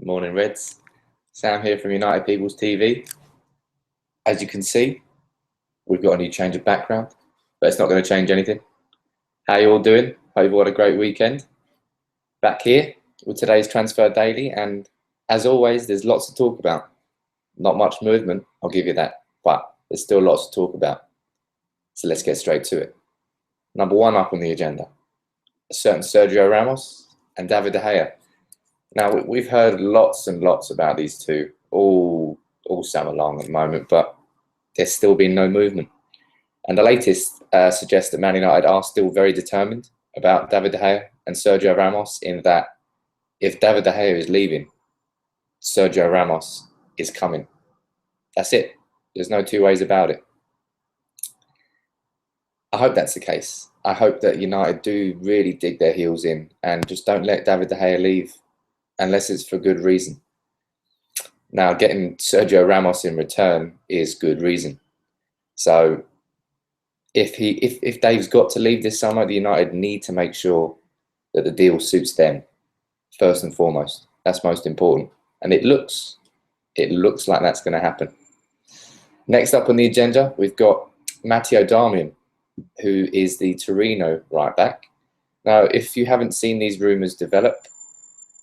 Morning, Reds. Sam here from United People's TV. As you can see, we've got a new change of background, but it's not going to change anything. How you all doing? Hope you all had a great weekend. Back here with today's Transfer Daily, and as always, there's lots to talk about. Not much movement, I'll give you that, but there's still lots to talk about. So let's get straight to it. Number one up on the agenda, a certain Sergio Ramos and David De Gea. Now, we've heard lots and lots about these two all summer long at the moment, but there's still been no movement. And the latest suggests that Man United are still very determined about David De Gea and Sergio Ramos, in that if David De Gea is leaving, Sergio Ramos is coming. That's it. There's no two ways about it. I hope that's the case. I hope that United do really dig their heels in and just don't let David De Gea leave unless it's for good reason. Now, getting Sergio Ramos in return is good reason. So if Dave's got to leave this summer, the United need to make sure that the deal suits them first and foremost. That's most important. And it looks like that's going to happen. Next up on the agenda, we've got Matteo Darmian, who is the Torino right back. Now, if you haven't seen these rumours develop,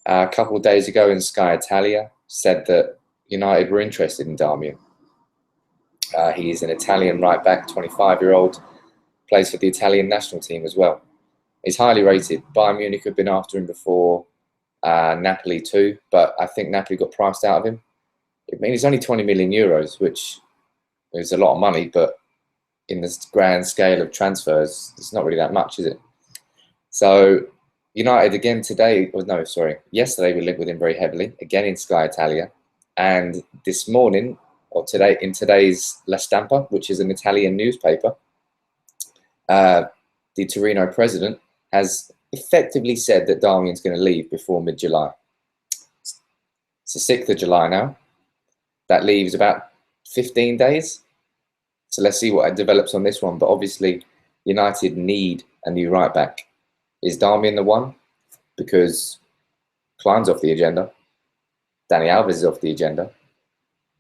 a couple of days ago in Sky Italia said that United were interested in Darmian. He is an Italian right back, 25-year-old, plays for the Italian national team as well. He's highly rated. Bayern Munich have been after him before, Napoli too, but I think Napoli got priced out of him. I mean, it's only 20 million euros, which is a lot of money, but in the grand scale of transfers, it's not really that much, is it? So United again yesterday we linked with him very heavily, again in Sky Italia. And this morning, or today, in today's La Stampa, which is an Italian newspaper, the Torino president has effectively said that Darmian's going to leave before mid-July. It's the 6th of July now. That leaves about 15 days. So let's see what develops on this one. But obviously, United need a new right back. Is Darmian the one? Because Klein's off the agenda. Dani Alves is off the agenda.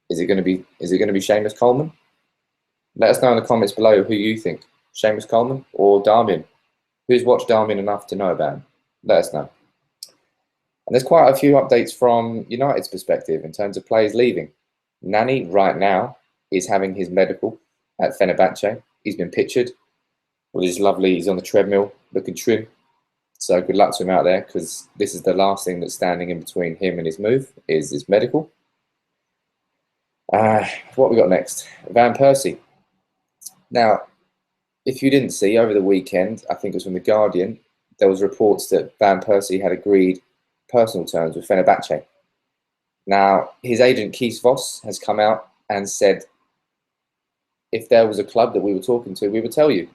Is it going to be Seamus Coleman? Let us know in the comments below who you think. Seamus Coleman or Darmian? Who's watched Darmian enough to know about him? Let us know. And there's quite a few updates from United's perspective in terms of players leaving. Nani right now is having his medical at Fenerbahce. He's been pictured with his he's on the treadmill looking trim. So good luck to him out there, because this is the last thing that's standing in between him and his move, is his medical. What we got next? Van Persie. Now, if you didn't see, over the weekend, I think it was from The Guardian, there was reports that Van Persie had agreed personal terms with Fenerbahce. Now, his agent Kees Vos has come out and said, if there was a club that we were talking to, we would tell you.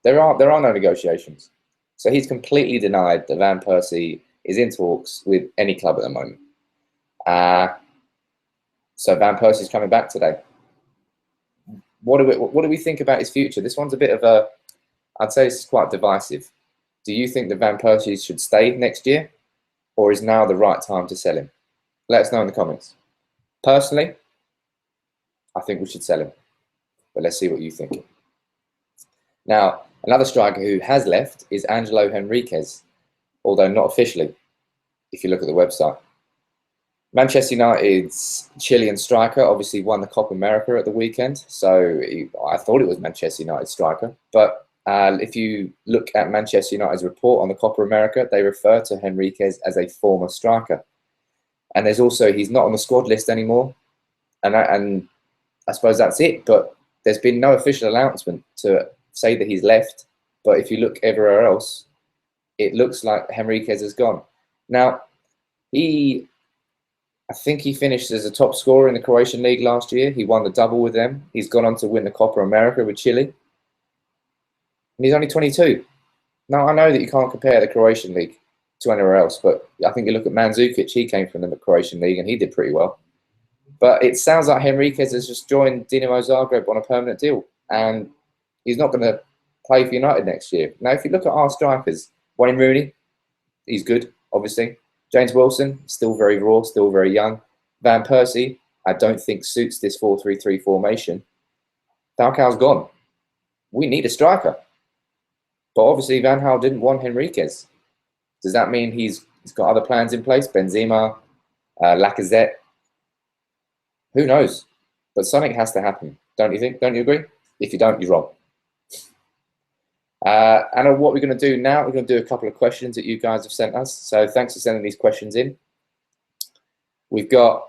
There are no negotiations. So he's completely denied that Van Persie is in talks with any club at the moment. So Van Persie's coming back today. What do we think about his future? This one's a bit of I'd say this is quite divisive. Do you think that Van Persie should stay next year, or is now the right time to sell him? Let us know in the comments. Personally, I think we should sell him, but let's see what you think. Now, another striker who has left is Angelo Henriquez, although not officially, if you look at the website. Manchester United's Chilean striker obviously won the Copa America at the weekend, so I thought it was Manchester United's striker. But if you look at Manchester United's report on the Copa America, they refer to Henriquez as a former striker. And there's also, he's not on the squad list anymore, and I suppose that's it. But there's been no official announcement to say that he's left, but if you look everywhere else, it looks like Henriquez has gone. Now, I think he finished as a top scorer in the Croatian League last year. He won the double with them. He's gone on to win the Copa America with Chile. And he's only 22. Now, I know that you can't compare the Croatian League to anywhere else, but I think you look at Mandzukic, he came from the Croatian League and he did pretty well. But it sounds like Henriquez has just joined Dinamo Zagreb on a permanent deal, and he's not going to play for United next year. Now, if you look at our strikers, Wayne Rooney, he's good, obviously. James Wilson, still very raw, still very young. Van Persie, I don't think suits this 4-3-3 formation. Falcao's gone. We need a striker. But obviously Van Gaal didn't want Henriquez. Does that mean he's got other plans in place? Benzema, Lacazette? Who knows? But something has to happen, don't you think? Don't you agree? If you don't, you're wrong. And what we're going to do now, we're going to do a couple of questions that you guys have sent us. So thanks for sending these questions in. We've got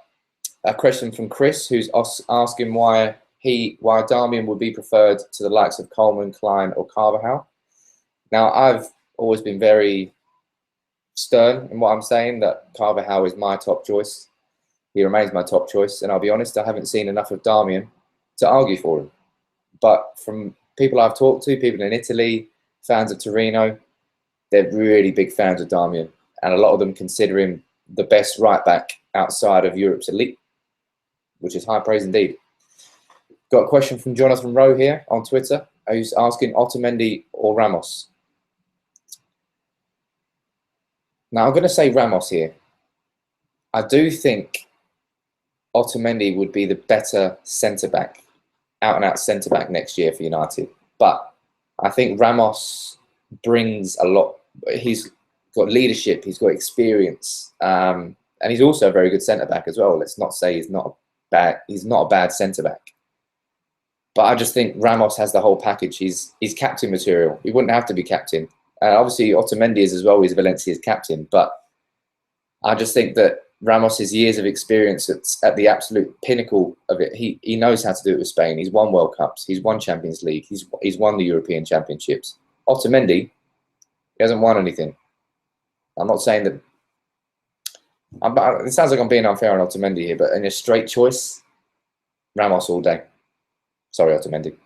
a question from Chris, who's asking why Darmian would be preferred to the likes of Coleman, Klein, or Carvajal. Now, I've always been very stern in what I'm saying, that Carvajal is my top choice. He remains my top choice, and I'll be honest, I haven't seen enough of Darmian to argue for him. But from people I've talked to, people in Italy, fans of Torino, they're really big fans of Darmian, and a lot of them consider him the best right back outside of Europe's elite, which is high praise indeed. Got a question from Jonathan Rowe here on Twitter, who's asking Otamendi or Ramos. Now, I'm going to say Ramos here. I do think Otamendi would be the better centre-back, out-and-out centre-back next year for United. But I think Ramos brings a lot. He's got leadership, he's got experience, and he's also a very good centre-back as well. Let's not say he's not a bad centre-back. But I just think Ramos has the whole package. He's captain material. He wouldn't have to be captain. Obviously, Otamendi is as well. He's Valencia's captain. But I just think that Ramos' years of experience at the absolute pinnacle of it, he knows how to do it with Spain. He's won World Cups. He's won Champions League. He's won the European Championships. Otamendi, he hasn't won anything. I'm not saying that... it sounds like I'm being unfair on Otamendi here, but in a straight choice, Ramos all day. Sorry, Otamendi.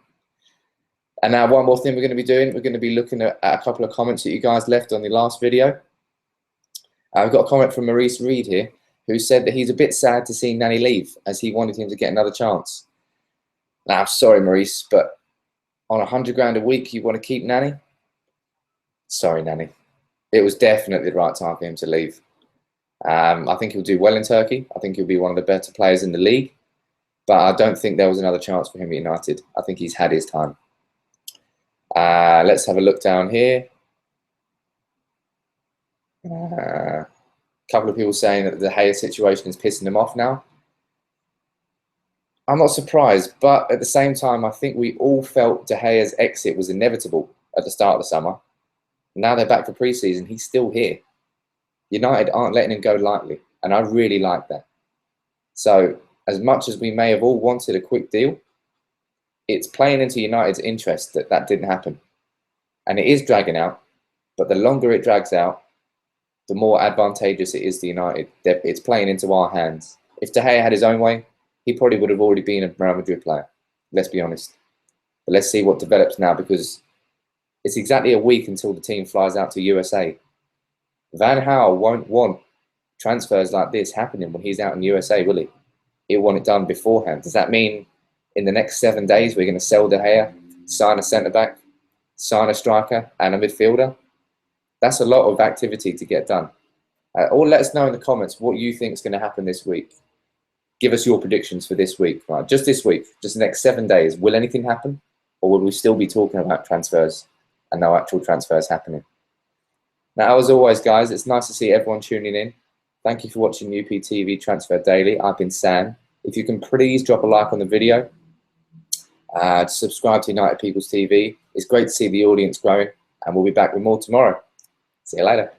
And now one more thing we're going to be doing. We're going to be looking at a couple of comments that you guys left on the last video. I've got a comment from Maurice Reed here, who said that he's a bit sad to see Nani leave, as he wanted him to get another chance. Now, I'm sorry, Maurice, but on 100 grand a week, you want to keep Nani? Sorry, Nani. It was definitely the right time for him to leave. I think he'll do well in Turkey. I think he'll be one of the better players in the league. But I don't think there was another chance for him at United. I think he's had his time. Let's have a look down here. A couple of people saying that the De Gea situation is pissing them off now. I'm not surprised, but at the same time, I think we all felt De Gea's exit was inevitable at the start of the summer. Now they're back for pre-season. He's still here. United aren't letting him go lightly, and I really like that. So, as much as we may have all wanted a quick deal, it's playing into United's interest that that didn't happen. And it is dragging out, but the longer it drags out, the more advantageous it is to United. It's playing into our hands. If De Gea had his own way, he probably would have already been a Real Madrid player. Let's be honest. But let's see what develops now, because it's exactly a week until the team flies out to USA. Van Gaal won't want transfers like this happening when he's out in USA, will he? He'll want it done beforehand. Does that mean in the next 7 days we're going to sell De Gea, sign a centre-back, sign a striker and a midfielder? That's a lot of activity to get done. Or let us know in the comments what you think is going to happen this week. Give us your predictions for this week. Right? Just this week, just the next 7 days. Will anything happen? Or will we still be talking about transfers and no actual transfers happening? Now, as always, guys, it's nice to see everyone tuning in. Thank you for watching UPTV Transfer Daily. I've been Sam. If you can please drop a like on the video, subscribe to United People's TV. It's great to see the audience growing, and we'll be back with more tomorrow. See you later.